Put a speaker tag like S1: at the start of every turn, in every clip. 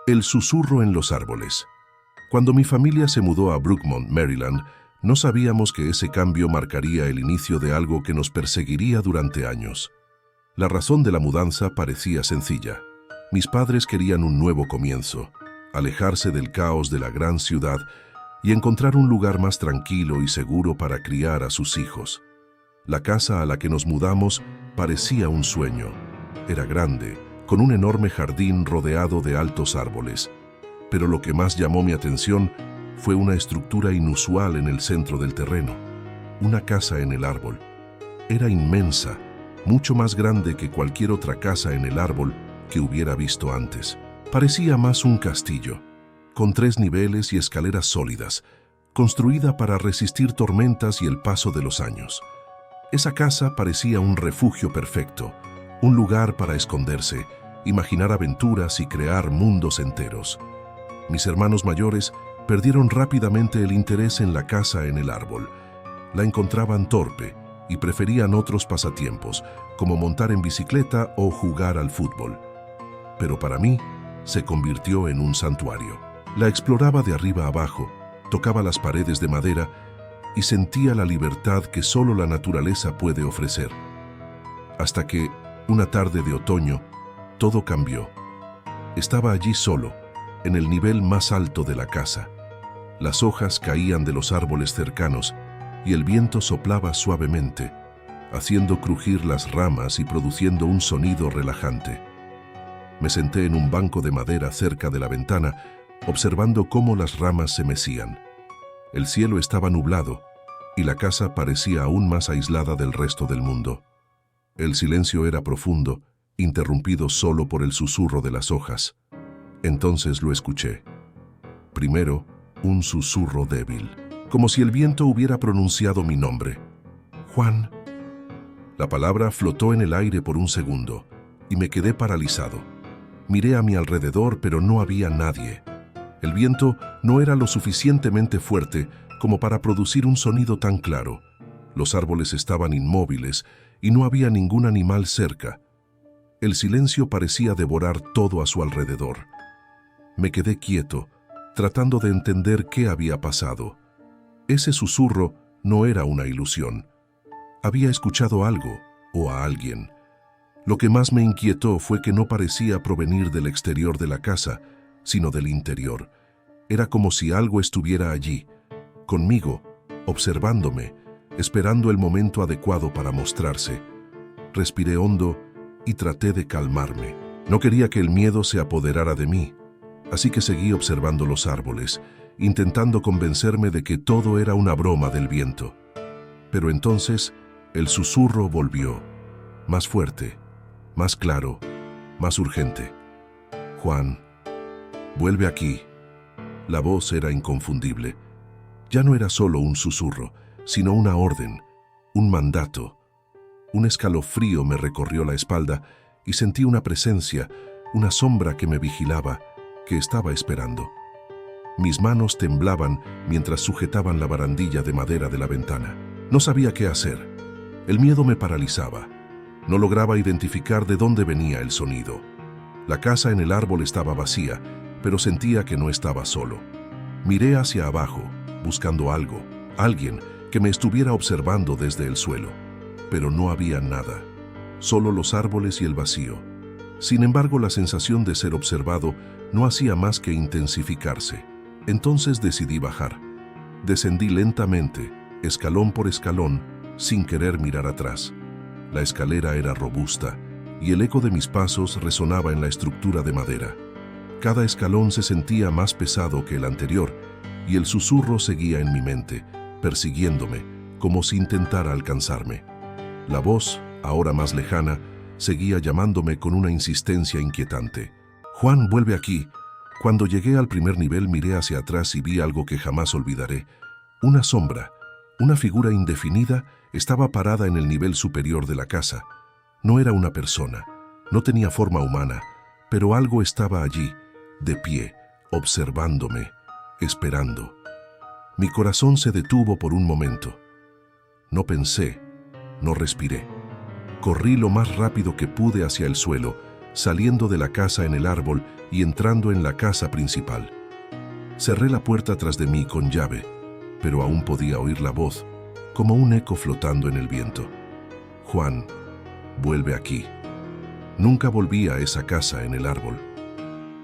S1: El susurro en los árboles. Cuando mi familia se mudó a Brookmont, Maryland, no sabíamos que ese cambio marcaría el inicio de algo que nos perseguiría durante años. La razón de la mudanza parecía sencilla. Mis padres querían un nuevo comienzo, alejarse del caos de la gran ciudad y encontrar un lugar más tranquilo y seguro para criar a sus hijos. La casa a la que nos mudamos parecía un sueño. Era grande, con un enorme jardín rodeado de altos árboles. Pero lo que más llamó mi atención fue una estructura inusual en el centro del terreno. Una casa en el árbol. Era inmensa, mucho más grande que cualquier otra casa en el árbol que hubiera visto antes. Parecía más un castillo, con 3 niveles y escaleras sólidas, construida para resistir tormentas y el paso de los años. Esa casa parecía un refugio perfecto, un lugar para esconderse, imaginar aventuras y crear mundos enteros. Mis hermanos mayores perdieron rápidamente el interés en la casa en el árbol. La encontraban torpe y preferían otros pasatiempos, como montar en bicicleta o jugar al fútbol. Pero para mí, se convirtió en un santuario. La exploraba de arriba a abajo, tocaba las paredes de madera y sentía la libertad que solo la naturaleza puede ofrecer. Hasta que, una tarde de otoño, todo cambió. Estaba allí solo, en el nivel más alto de la casa. Las hojas caían de los árboles cercanos y el viento soplaba suavemente, haciendo crujir las ramas y produciendo un sonido relajante. Me senté en un banco de madera cerca de la ventana, observando cómo las ramas se mecían. El cielo estaba nublado y la casa parecía aún más aislada del resto del mundo. El silencio era profundo, interrumpido solo por el susurro de las hojas. Entonces lo escuché. Primero, un susurro débil, como si el viento hubiera pronunciado mi nombre. «Juan». La palabra flotó en el aire por un segundo y me quedé paralizado. Miré a mi alrededor, pero no había nadie. El viento no era lo suficientemente fuerte como para producir un sonido tan claro. Los árboles estaban inmóviles y no había ningún animal cerca. El silencio parecía devorar todo a su alrededor. Me quedé quieto, tratando de entender qué había pasado. Ese susurro no era una ilusión. Había escuchado algo o a alguien. Lo que más me inquietó fue que no parecía provenir del exterior de la casa, sino del interior. Era como si algo estuviera allí, conmigo, observándome, esperando el momento adecuado para mostrarse. Respiré hondo y traté de calmarme. No quería que el miedo se apoderara de mí, así que seguí observando los árboles, intentando convencerme de que todo era una broma del viento. Pero entonces el susurro volvió, más fuerte, más claro, más urgente. «Juan, vuelve aquí». La voz era inconfundible. Ya no era solo un susurro, sino una orden, un mandato. Un escalofrío me recorrió la espalda y sentí una presencia, una sombra que me vigilaba, que estaba esperando. Mis manos temblaban mientras sujetaban la barandilla de madera de la ventana. No sabía qué hacer. El miedo me paralizaba. No lograba identificar de dónde venía el sonido. La casa en el árbol estaba vacía, pero sentía que no estaba solo. Miré hacia abajo, buscando algo, alguien que me estuviera observando desde el suelo. Pero no había nada, solo los árboles y el vacío. Sin embargo, la sensación de ser observado no hacía más que intensificarse. Entonces decidí bajar. Descendí lentamente, escalón por escalón, sin querer mirar atrás. La escalera era robusta y el eco de mis pasos resonaba en la estructura de madera. Cada escalón se sentía más pesado que el anterior y el susurro seguía en mi mente, persiguiéndome, como si intentara alcanzarme. La voz, ahora más lejana, seguía llamándome con una insistencia inquietante. «Juan, vuelve aquí». Cuando llegué al primer nivel miré hacia atrás y vi algo que jamás olvidaré. Una sombra, una figura indefinida, estaba parada en el nivel superior de la casa. No era una persona, no tenía forma humana, pero algo estaba allí, de pie, observándome, esperando. Mi corazón se detuvo por un momento. No pensé, no respiré. Corrí lo más rápido que pude hacia el suelo, saliendo de la casa en el árbol y entrando en la casa principal. Cerré la puerta tras de mí con llave, pero aún podía oír la voz, como un eco flotando en el viento. Juan, vuelve aquí. Nunca volví a esa casa en el árbol.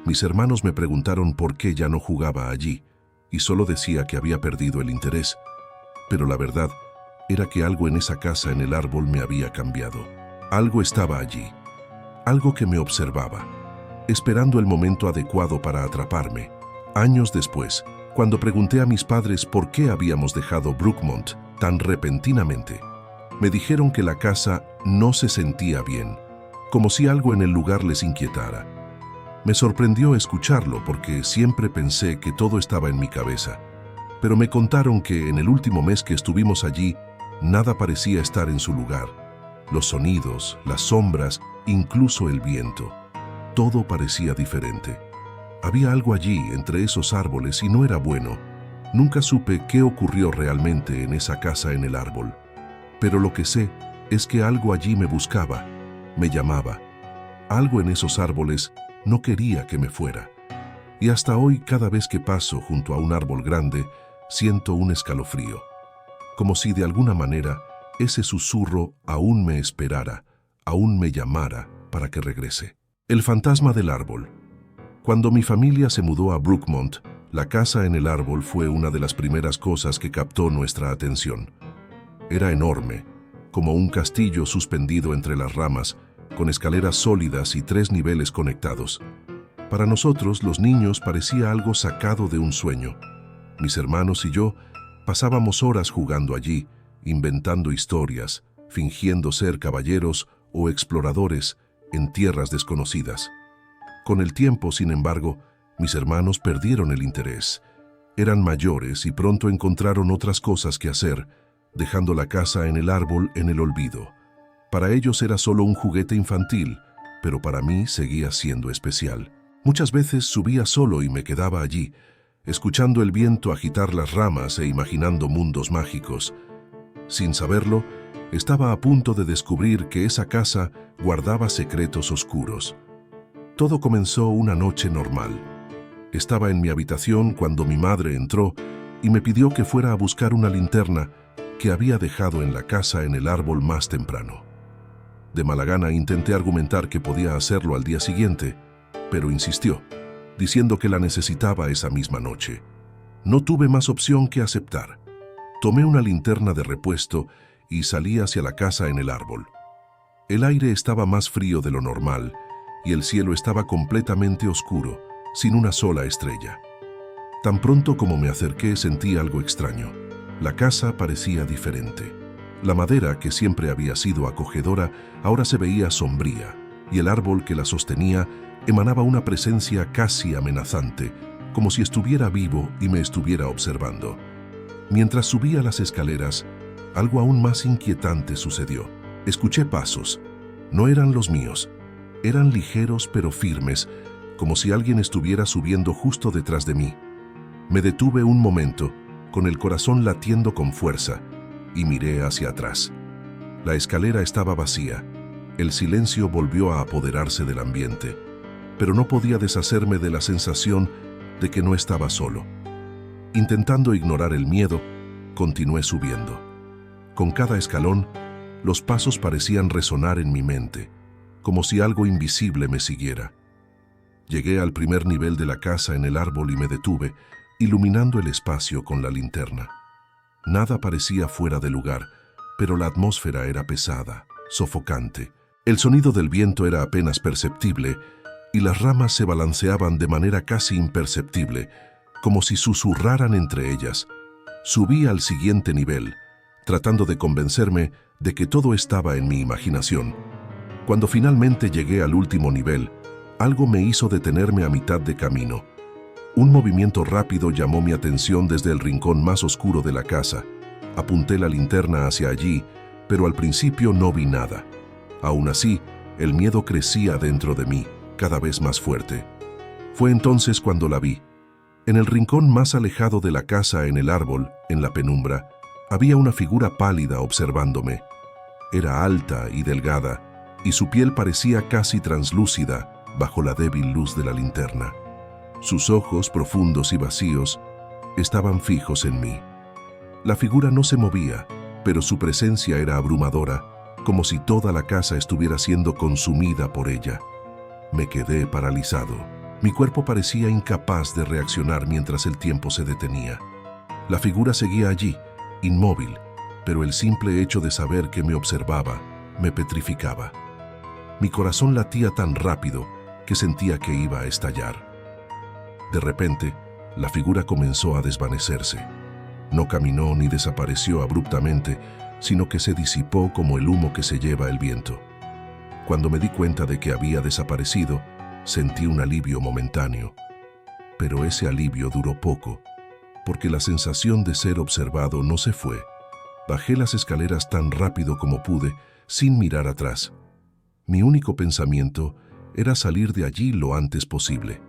S1: Mis hermanos me preguntaron por qué ya no jugaba allí, y solo decía que había perdido el interés. Pero la verdad era que algo en esa casa en el árbol me había cambiado. Algo estaba allí, algo que me observaba, esperando el momento adecuado para atraparme. Años después, cuando pregunté a mis padres por qué habíamos dejado Brookmont tan repentinamente, me dijeron que la casa no se sentía bien, como si algo en el lugar les inquietara. Me sorprendió escucharlo porque siempre pensé que todo estaba en mi cabeza, pero me contaron que en el último mes que estuvimos allí, nada parecía estar en su lugar. Los sonidos, las sombras, incluso el viento. Todo parecía diferente. Había algo allí entre esos árboles y no era bueno. Nunca supe qué ocurrió realmente en esa casa en el árbol. Pero lo que sé es que algo allí me buscaba, me llamaba. Algo en esos árboles no quería que me fuera. Y hasta hoy, cada vez que paso junto a un árbol grande, siento un escalofrío. Como si de alguna manera ese susurro aún me esperara, aún me llamara para que regrese. El fantasma del árbol. Cuando mi familia se mudó a Brookmont, la casa en el árbol fue una de las primeras cosas que captó nuestra atención. Era enorme, como un castillo suspendido entre las ramas, con escaleras sólidas y 3 niveles conectados. Para nosotros, los niños, parecía algo sacado de un sueño. Mis hermanos y yo pasábamos horas jugando allí, inventando historias, fingiendo ser caballeros o exploradores en tierras desconocidas. Con el tiempo, sin embargo, mis hermanos perdieron el interés. Eran mayores y pronto encontraron otras cosas que hacer, dejando la casa en el árbol en el olvido. Para ellos era solo un juguete infantil, pero para mí seguía siendo especial. Muchas veces subía solo y me quedaba allí, escuchando el viento agitar las ramas e imaginando mundos mágicos. Sin saberlo, estaba a punto de descubrir que esa casa guardaba secretos oscuros. Todo comenzó una noche normal. Estaba en mi habitación cuando mi madre entró y me pidió que fuera a buscar una linterna que había dejado en la casa en el árbol más temprano. De mala gana intenté argumentar que podía hacerlo al día siguiente, pero insistió, diciendo que la necesitaba esa misma noche. No tuve más opción que aceptar. Tomé una linterna de repuesto y salí hacia la casa en el árbol. El aire estaba más frío de lo normal y el cielo estaba completamente oscuro, sin una sola estrella. Tan pronto como me acerqué sentí algo extraño. La casa parecía diferente. La madera, que siempre había sido acogedora, ahora se veía sombría, y el árbol que la sostenía emanaba una presencia casi amenazante, como si estuviera vivo y me estuviera observando. Mientras subía las escaleras, algo aún más inquietante sucedió. Escuché pasos. No eran los míos. Eran ligeros pero firmes, como si alguien estuviera subiendo justo detrás de mí. Me detuve un momento, con el corazón latiendo con fuerza, y miré hacia atrás. La escalera estaba vacía. El silencio volvió a apoderarse del ambiente, pero no podía deshacerme de la sensación de que no estaba solo. Intentando ignorar el miedo, continué subiendo. Con cada escalón, los pasos parecían resonar en mi mente, como si algo invisible me siguiera. Llegué al primer nivel de la casa en el árbol y me detuve, iluminando el espacio con la linterna. Nada parecía fuera de lugar, pero la atmósfera era pesada, sofocante. El sonido del viento era apenas perceptible y las ramas se balanceaban de manera casi imperceptible, como si susurraran entre ellas. Subí al siguiente nivel, tratando de convencerme de que todo estaba en mi imaginación. Cuando finalmente llegué al último nivel, algo me hizo detenerme a mitad de camino. Un movimiento rápido llamó mi atención desde el rincón más oscuro de la casa. Apunté la linterna hacia allí, pero al principio no vi nada. Aún así, el miedo crecía dentro de mí, cada vez más fuerte. Fue entonces cuando la vi. En el rincón más alejado de la casa, en el árbol, en la penumbra, había una figura pálida observándome. Era alta y delgada, y su piel parecía casi translúcida, bajo la débil luz de la linterna. Sus ojos, profundos y vacíos, estaban fijos en mí. La figura no se movía, pero su presencia era abrumadora, como si toda la casa estuviera siendo consumida por ella. Me quedé paralizado. Mi cuerpo parecía incapaz de reaccionar mientras el tiempo se detenía. La figura seguía allí, inmóvil, pero el simple hecho de saber que me observaba me petrificaba. Mi corazón latía tan rápido que sentía que iba a estallar. De repente, la figura comenzó a desvanecerse. No caminó ni desapareció abruptamente, sino que se disipó como el humo que se lleva el viento. Cuando me di cuenta de que había desaparecido, sentí un alivio momentáneo. Pero ese alivio duró poco, porque la sensación de ser observado no se fue. Bajé las escaleras tan rápido como pude, sin mirar atrás. Mi único pensamiento era salir de allí lo antes posible.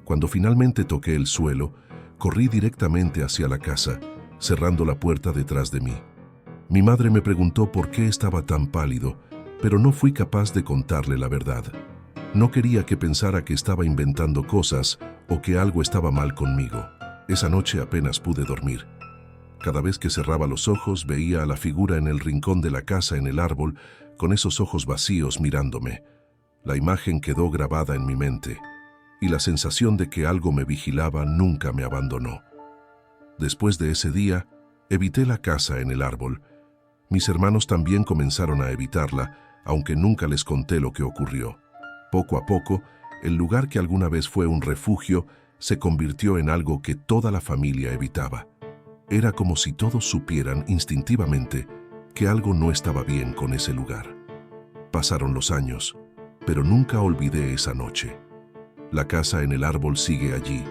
S1: Cuando finalmente toqué el suelo, corrí directamente hacia la casa, cerrando la puerta detrás de mí. Mi madre me preguntó por qué estaba tan pálido, pero no fui capaz de contarle la verdad. No quería que pensara que estaba inventando cosas o que algo estaba mal conmigo. Esa noche apenas pude dormir. Cada vez que cerraba los ojos veía a la figura en el rincón de la casa en el árbol, con esos ojos vacíos mirándome. La imagen quedó grabada en mi mente, y la sensación de que algo me vigilaba nunca me abandonó. Después de ese día, evité la casa en el árbol. Mis hermanos también comenzaron a evitarla, aunque nunca les conté lo que ocurrió. Poco a poco, el lugar que alguna vez fue un refugio se convirtió en algo que toda la familia evitaba. Era como si todos supieran instintivamente que algo no estaba bien con ese lugar. Pasaron los años, pero nunca olvidé esa noche. La casa en el árbol sigue allí,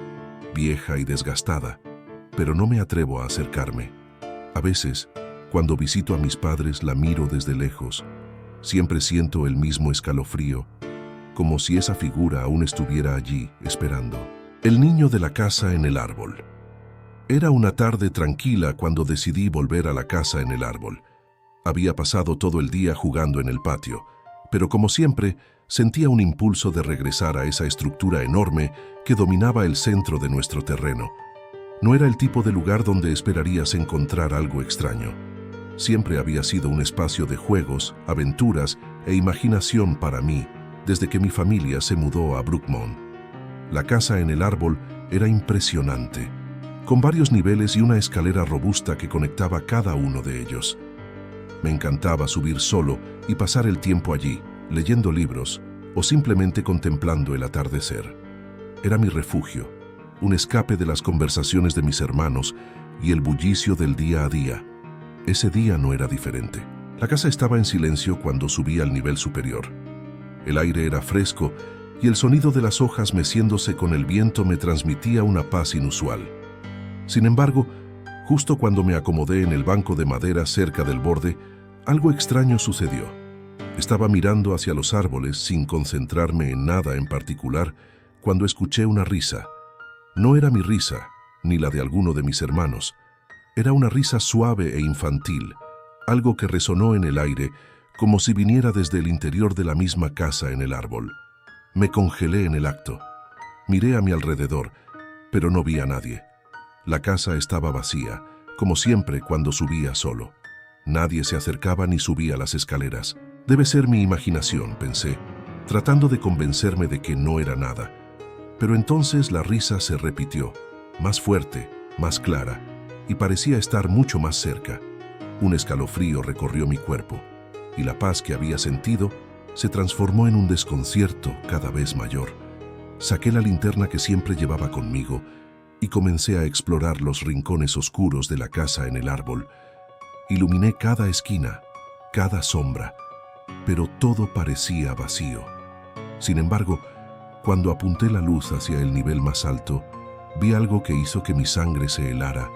S1: vieja y desgastada, pero no me atrevo a acercarme. A veces, cuando visito a mis padres, la miro desde lejos. Siempre siento el mismo escalofrío, como si esa figura aún estuviera allí, esperando. El niño de la casa en el árbol. Era una tarde tranquila cuando decidí volver a la casa en el árbol. Había pasado todo el día jugando en el patio, pero como siempre, sentía un impulso de regresar a esa estructura enorme que dominaba el centro de nuestro terreno. No era el tipo de lugar donde esperarías encontrar algo extraño. Siempre había sido un espacio de juegos, aventuras e imaginación para mí, desde que mi familia se mudó a Brookmont. La casa en el árbol era impresionante, con varios niveles y una escalera robusta que conectaba cada uno de ellos. Me encantaba subir solo y pasar el tiempo allí, leyendo libros o simplemente contemplando el atardecer. Era mi refugio, un escape de las conversaciones de mis hermanos y el bullicio del día a día. Ese día no era diferente. La casa estaba en silencio cuando subí al nivel superior. El aire era fresco y el sonido de las hojas meciéndose con el viento me transmitía una paz inusual. Sin embargo, justo cuando me acomodé en el banco de madera cerca del borde, algo extraño sucedió. Estaba mirando hacia los árboles sin concentrarme en nada en particular cuando escuché una risa. No era mi risa, ni la de alguno de mis hermanos. Era una risa suave e infantil, algo que resonó en el aire como si viniera desde el interior de la misma casa en el árbol. Me congelé en el acto. Miré a mi alrededor, pero no vi a nadie. La casa estaba vacía, como siempre cuando subía solo. Nadie se acercaba ni subía las escaleras. Debe ser mi imaginación, pensé, tratando de convencerme de que no era nada. Pero entonces la risa se repitió, más fuerte, más clara, y parecía estar mucho más cerca. Un escalofrío recorrió mi cuerpo, y la paz que había sentido se transformó en un desconcierto cada vez mayor. Saqué la linterna que siempre llevaba conmigo y comencé a explorar los rincones oscuros de la casa en el árbol. Iluminé cada esquina, cada sombra, pero todo parecía vacío. Sin embargo, cuando apunté la luz hacia el nivel más alto, vi algo que hizo que mi sangre se helara.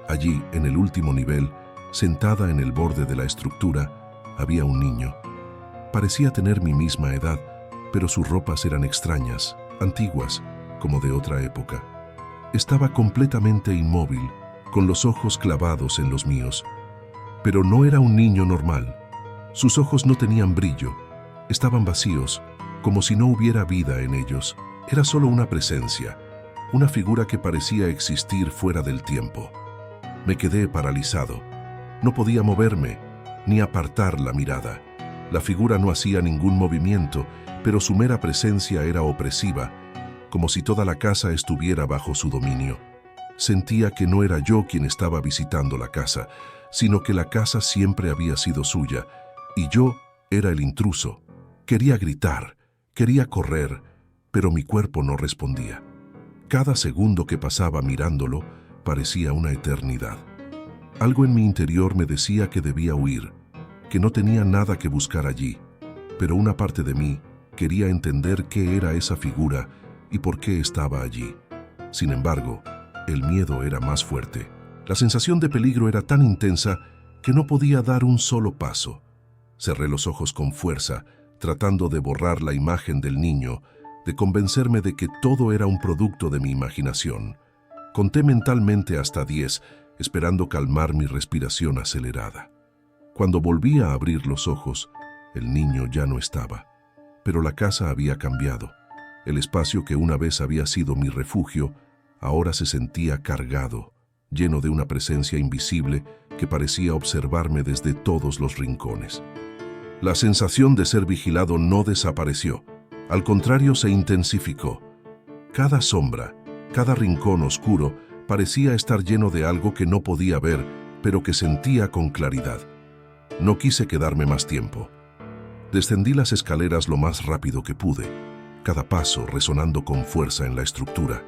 S1: Allí, en el último nivel, sentada en el borde de la estructura, había un niño. Parecía tener mi misma edad, pero sus ropas eran extrañas, antiguas, como de otra época. Estaba completamente inmóvil, con los ojos clavados en los míos. Pero no era un niño normal. Sus ojos no tenían brillo, estaban vacíos, como si no hubiera vida en ellos. Era solo una presencia, una figura que parecía existir fuera del tiempo. Me quedé paralizado. No podía moverme, ni apartar la mirada. La figura no hacía ningún movimiento, pero su mera presencia era opresiva, como si toda la casa estuviera bajo su dominio. Sentía que no era yo quien estaba visitando la casa, sino que la casa siempre había sido suya, y yo era el intruso. Quería gritar, quería correr, pero mi cuerpo no respondía. Cada segundo que pasaba mirándolo parecía una eternidad. Algo en mi interior me decía que debía huir, que no tenía nada que buscar allí, pero una parte de mí quería entender qué era esa figura y por qué estaba allí. Sin embargo, el miedo era más fuerte. La sensación de peligro era tan intensa que no podía dar un solo paso. Cerré los ojos con fuerza, tratando de borrar la imagen del niño, de convencerme de que todo era un producto de mi imaginación. Conté mentalmente hasta 10, esperando calmar mi respiración acelerada. Cuando volví a abrir los ojos, el niño ya no estaba, pero la casa había cambiado. El espacio que una vez había sido mi refugio, ahora se sentía cargado, lleno de una presencia invisible que parecía observarme desde todos los rincones. La sensación de ser vigilado no desapareció, al contrario se intensificó. Cada sombra, cada rincón oscuro parecía estar lleno de algo que no podía ver, pero que sentía con claridad. No quise quedarme más tiempo. Descendí las escaleras lo más rápido que pude, cada paso resonando con fuerza en la estructura.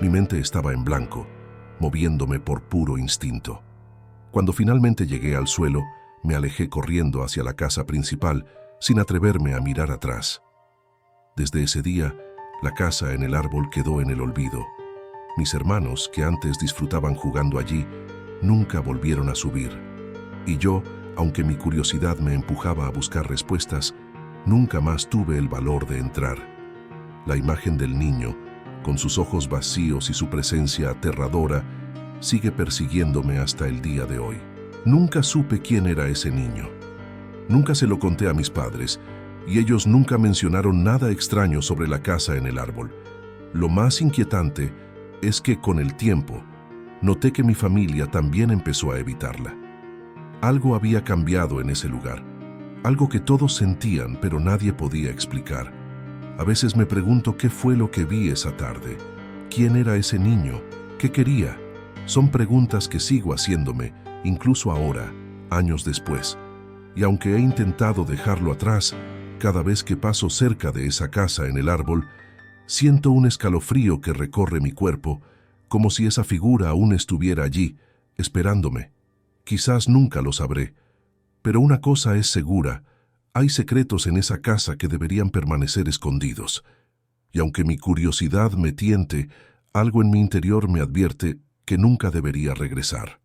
S1: Mi mente estaba en blanco, moviéndome por puro instinto. Cuando finalmente llegué al suelo, me alejé corriendo hacia la casa principal, sin atreverme a mirar atrás. Desde ese día, la casa en el árbol quedó en el olvido. Mis hermanos, que antes disfrutaban jugando allí, nunca volvieron a subir. Y yo, aunque mi curiosidad me empujaba a buscar respuestas, nunca más tuve el valor de entrar. La imagen del niño, con sus ojos vacíos y su presencia aterradora, sigue persiguiéndome hasta el día de hoy. Nunca supe quién era ese niño. Nunca se lo conté a mis padres, y ellos nunca mencionaron nada extraño sobre la casa en el árbol. Lo más inquietante es que con el tiempo, noté que mi familia también empezó a evitarla. Algo había cambiado en ese lugar, algo que todos sentían pero nadie podía explicar. A veces me pregunto qué fue lo que vi esa tarde, quién era ese niño, qué quería. Son preguntas que sigo haciéndome, incluso ahora, años después. Y aunque he intentado dejarlo atrás, cada vez que paso cerca de esa casa en el árbol, siento un escalofrío que recorre mi cuerpo, como si esa figura aún estuviera allí, esperándome. Quizás nunca lo sabré, pero una cosa es segura, hay secretos en esa casa que deberían permanecer escondidos. Y aunque mi curiosidad me tiente, algo en mi interior me advierte que nunca debería regresar.